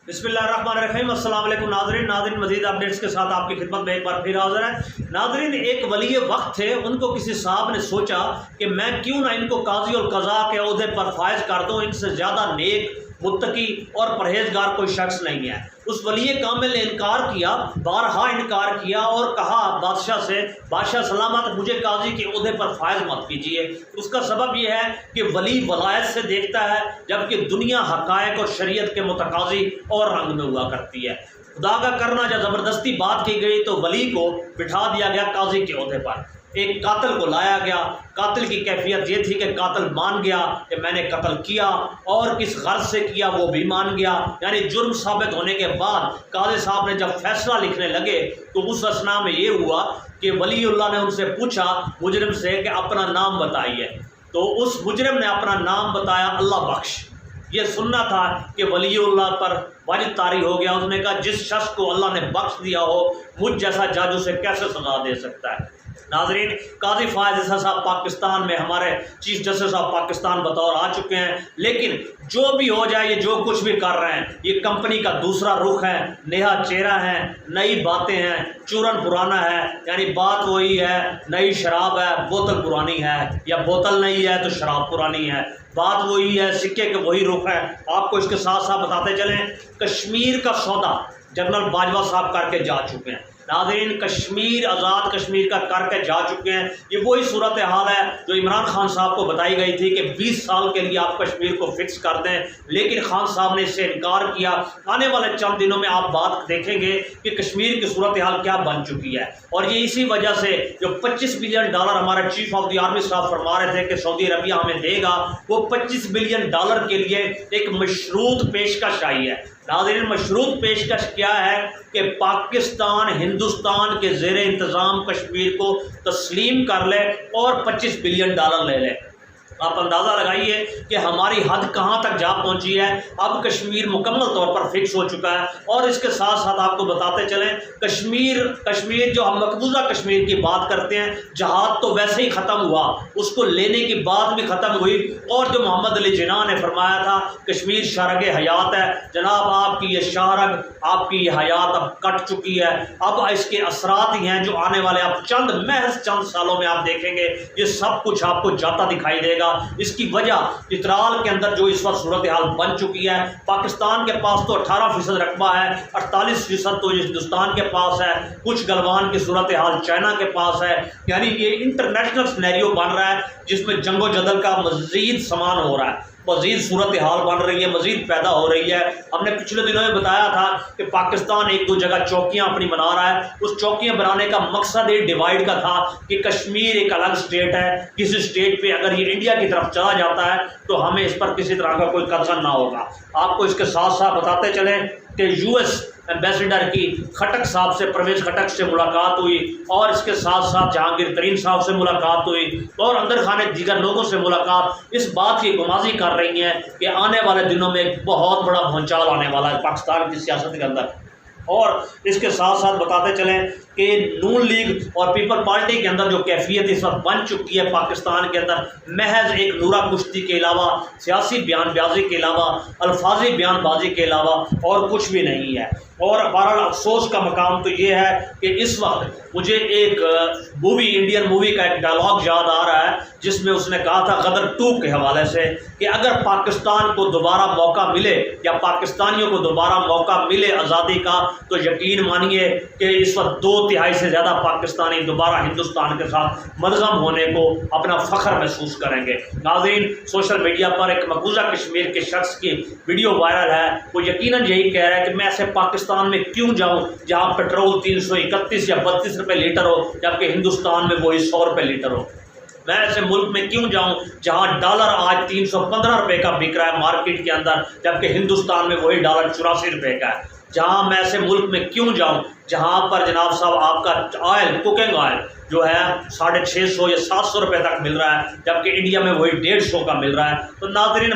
बिस्मिल्लाहिर्रहमानिर्रहीम। अस्सलाम वालेकुम नाज़रीन मज़ीद अपडेट्स के साथ आपकी खिदमत में एक बार फिर हाज़िर है। नाज़रीन, एक वली वक्त थे, उनको किसी साहब ने सोचा कि मैं क्यों ना इनको काजी और कज़ा के ओहदे पर फायज कर दूँ, इनसे ज़्यादा नेक, मुत्तकी और परहेजगार कोई शख्स नहीं है। उस वली कामिल ने इनकार किया, बारहा इनकार किया और कहा बादशाह से, बादशाह सलामत, मुझे काजी के ओहदे पर फायज मत कीजिए। उसका सबब यह है कि वली वलायत से देखता है, जबकि दुनिया हक़ाइक़ और शरीयत के मुतकाज़ी और रंग में हुआ करती है। खुदा का करना, जब ज़बरदस्ती बात की गई तो वली को बिठा दिया गया काजी के ओहदे पर। एक कातिल को लाया गया। कातिल की कैफियत ये थी कि कातिल मान गया कि मैंने कत्ल किया और किस गर्ज से किया वो भी मान गया। यानी जुर्म साबित होने के बाद काजी साहब ने जब फैसला लिखने लगे तो उस असना में ये हुआ कि वलीउल्लाह ने उनसे पूछा मुजरिम से कि अपना नाम बताइए। तो उस मुजरिम ने अपना नाम बताया अल्लाह बख्श। ये सुनना था कि वलीउल्लाह पर वाजिब तारी हो गया। उसने कहा जिस शख्स को अल्लाह ने बख्श दिया हो, मुझ जैसा जज उसे कैसे सजा दे सकता है। नाज़रीन, काजी फायज साहब पाकिस्तान में हमारे चीफ जस्टिस साहब पाकिस्तान बतौर आ चुके हैं। लेकिन जो भी हो जाए, ये जो कुछ भी कर रहे हैं, ये कंपनी का दूसरा रुख है, नया चेहरा है, नई बातें हैं, चूरन पुराना है। यानी बात वही है, नई शराब है, बोतल पुरानी है, या बोतल नहीं है तो शराब पुरानी है। बात वही है, सिक्के के वही रुख है। आपको इसके साथ साथ बताते चलें, कश्मीर का सौदा जनरल बाजवा साहब करके जा चुके हैं। नाज़रीन, कश्मीर, आज़ाद कश्मीर का करके जा चुके हैं। ये वही सूरत हाल है जो इमरान खान साहब को बताई गई थी कि 20 साल के लिए आप कश्मीर को फिक्स कर दें, लेकिन खान साहब ने इससे इनकार किया। आने वाले चंद दिनों में आप बात देखेंगे कि कश्मीर की सूरत हाल क्या बन चुकी है। और ये इसी वजह से जो $25 बिलियन हमारे चीफ ऑफ द आर्मी साहब फरमा रहे थे कि सऊदी अरबिया हमें देगा, वो $25 बिलियन के लिए एक मशरूत पेशकश आई है। नाज़रीन, मशरूत पेशकश क्या है कि पाकिस्तान हिंदुस्तान के ज़ेर इंतज़ाम कश्मीर को तस्लीम कर ले और $25 बिलियन ले ले। आप अंदाज़ा लगाइए कि हमारी हद कहाँ तक जा पहुँची है। अब कश्मीर मुकम्मल तौर पर फिक्स हो चुका है। और इसके साथ साथ आपको बताते चलें, कश्मीर जो हम मकबूजा कश्मीर की बात करते हैं, जहाद तो वैसे ही ख़त्म हुआ, उसको लेने की बात भी ख़त्म हुई। और जो मोहम्मद अली जिन्ना ने फरमाया था कश्मीर शाहरग हयात है, जनाब आपकी ये शाहरग, आपकी ये हयात अब कट चुकी है। अब इसके असरात ही हैं जो आने वाले अब महज चंद सालों में आप देखेंगे, ये सब कुछ आपको जाता दिखाई देगा। इसकी वजह चित्राल के अंदर जो इस वक्त सूरत हाल बन चुकी है, पाकिस्तान के पास तो 18% रकबा है, 48% तो हिंदुस्तान के पास है, कुछ गलवान की सूरत हाल चाइना के पास है। यानी ये इंटरनेशनल सिनेरियो बन रहा है जिसमें जंगो जदल का मजीद समान हो रहा है, मजीद सूरत हाल बन रही है, मजीद पैदा हो रही है। हमने पिछले दिनों में बताया था कि पाकिस्तान एक दो जगह चौकियाँ अपनी बना रहा है। उस चौकियाँ बनाने का मकसद ये डिवाइड का था कि कश्मीर एक अलग स्टेट है, किसी स्टेट पे अगर ये इंडिया की तरफ चला जाता है तो हमें इस पर किसी तरह का कोई कंसर्न ना होगा। आपको इसके साथ साथ बताते चलें कि यूएस एम्बेसडर की खटक साहब से, परवेज खटक से मुलाकात हुई, और इसके साथ साथ जहांगीर तरीन साहब से मुलाकात हुई, और अंदर खाने दीगर लोगों से मुलाकात इस बात की गुमाजी कर रही हैं कि आने वाले दिनों में एक बहुत बड़ा भूचाल आने वाला है पाकिस्तान की सियासत के अंदर। और इसके साथ साथ बताते चलें कि नून लीग और पीपल पार्टी के अंदर जो कैफियत इस वक्त बन चुकी है पाकिस्तान के अंदर, महज एक नूरा कुश्ती के अलावा, सियासी बयानबाजी के अलावा, अल्फाजी बयानबाजी के अलावा और कुछ भी नहीं है। और बहरहाल अफसोस का मकाम तो ये है कि इस वक्त मुझे एक इंडियन मूवी का एक डायलॉग याद आ रहा है जिसमें उसने कहा था गदर 2 के हवाले से कि अगर पाकिस्तान को दोबारा मौका मिले या पाकिस्तानियों को दोबारा मौका मिले आज़ादी का, तो यकीन मानिए कि इस वक्त 2/3 से ज़्यादा पाकिस्तानी दोबारा हिंदुस्तान के साथ मदगम होने को अपना फ़ख्र महसूस करेंगे। नाज़रीन, सोशल मीडिया पर एक मकबूजा कश्मीर के शख्स की वीडियो वायरल है। वो यकीनन यही कह रहा है कि मैं ऐसे पाकिस्तान में क्यों जाऊं जहां पेट्रोल 331 या 32 रुपये लीटर हो, जबकि हिंदुस्तान में वही 100 रुपये लीटर हो। मैं ऐसे मुल्क में क्यों जाऊं जहां डॉलर आज 315 रुपये का बिक रहा है मार्केट के अंदर, जबकि हिंदुस्तान में वही डॉलर 84 रुपये का है। जहां मैं ऐसे मुल्क में क्यों जाऊं جہاں پر جناب صاحب آپ کا آئل، کوکنگ آئل جو ہے 650 یا 700 روپے تک مل رہا ہے، جبکہ انڈیا میں وہی 150 کا مل رہا ہے۔ تو ناظرین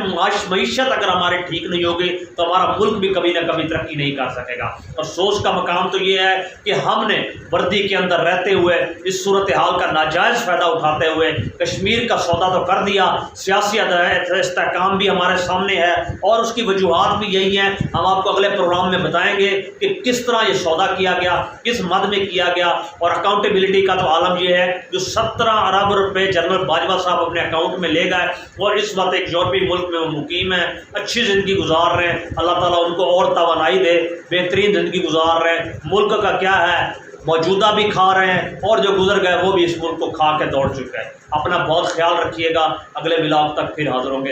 معیشت اگر ہماری ٹھیک نہیں ہوگی تو ہمارا ملک بھی کبھی نہ کبھی ترقی نہیں کر سکے گا۔ اور افسوس کا مقام تو یہ ہے کہ ہم نے وردی کے اندر رہتے ہوئے اس صورتحال کا ناجائز فائدہ اٹھاتے ہوئے کشمیر کا سودا تو کر دیا، سیاسی استحکام بھی ہمارے سامنے ہے اور اس کی وجوہات بھی یہی ہیں۔ ہم آپ کو اگلے پروگرام میں بتائیں گے کہ کس طرح یہ سودا کیا گیا، کس مد میں کیا گیا، اور اکاؤنٹیبلٹی کا تو عالم یہ ہے جو 17 ارب روپے جنرل باجوہ صاحب اپنے اکاؤنٹ میں لے گئے اور اس وقت ایک یورپی ملک میں وہ مقیم ہیں، اچھی زندگی گزار رہے ہیں، اللہ تعالیٰ ان کو اور توانائی دے، بہترین زندگی گزار رہے ہیں۔ ملک کا کیا ہے، موجودہ بھی کھا رہے ہیں اور جو گزر گئے وہ بھی اس ملک کو کھا کے دوڑ چکے ہیں۔ اپنا بہت خیال رکھیے گا، اگلے ولاگ تک پھر حاضر ہوں گے۔